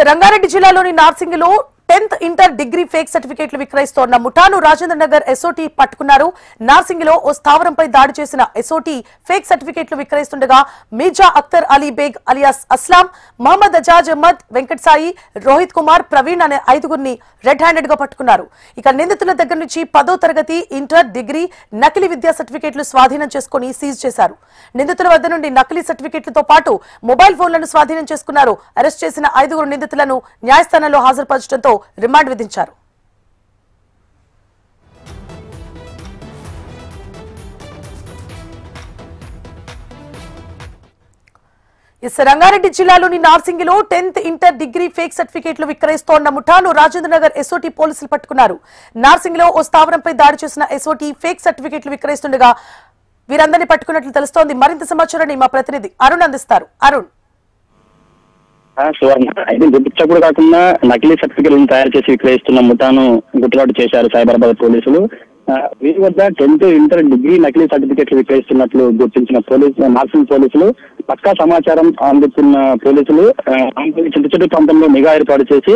రంగారెడ్డి జిల్లాలోని నార్సింగిలో 10th inter degree fake సర్టిఫికేట్లు విక్రయిస్తోన్న ముఠాను Rajendra Nagar SOT పట్టుకున్నారు. నార్సింగిలో ఓ స్థావరంపై దాడి చేసిన ఎస్ఓటీ ఫేక్ సర్టిఫికేట్లు విక్రయిస్తుండగా మీర్జా అఖ్తర్ అలీ బేగ్ అలియాస్ అస్లాం, మహమ్మద్ అజాజ్ అహ్మద్, వెంకట్ సాయి, రోహిత్ కుమార్, ప్రవీణ్ అనే 5గురిని రెడ్ హ్యాండెడ్ గా పట్టుకున్నారు. ఇక నిందితుల దగ్గర నుంచి 10వ తరగతి, ఇంటర్, డిగ్రీ నకిలీ విద్యా సర్టిఫికేట్లు స్వాధీనం చేసుకుని సీజ్ చేశారు. నిందితుల వద్ద నుండి నకిలీ సర్టిఫికేట్లతో పాటు మొబైల్ ఫోన్లను స్వాధీనం చేసుకున్నారు. అరెస్ట్ చేసిన 5గురు నిందితులను న్యాయస్థానంలో హాజరుపరచడంతో రిమాండ్ విధించారు. రంగారెడ్డి జిల్లాలోని నార్సింగిలో 10th ఇంటర్ డిగ్రీ ఫేక్ సర్టిఫికేట్లు విక్రయిస్తోన్న ముఠాను రాజేంద్ర నగర్ ఎస్ఓటీ పోలీసులు పట్టుకున్నారు. నార్సింగిలో ఓ స్థావరంపై దాడి చేసిన ఎస్ఓటీ ఫేక్ సర్టిఫికేట్లు విక్రయిస్తుండగా వీరందరినీ పట్టుకున్నట్లు తెలుస్తోంది. మరింత సమాచారాన్ని మా ప్రతినిధి అరుణ్ అందిస్తారు. అరుణ్, సువర్ణ అయితే గుర్తించకుండా కాకుండా నకిలీ సర్టిఫికేట్లను తయారు చేసి విక్రయిస్తున్న ముఠాను గుట్టుబాటు చేశారు సైబరాబాద్ పోలీసులు. వీరి వద్ద 10th ఇంటర్ డిగ్రీ నకిలీ సర్టిఫికేట్లు విక్రయిస్తున్నట్లు గుర్తించిన నార్సింగ్ పోలీసులు పక్కా సమాచారం అందుకున్న పోలీసులు చింతచెట్టు ప్రాంతంలో నిఘా ఏర్పాటు చేసి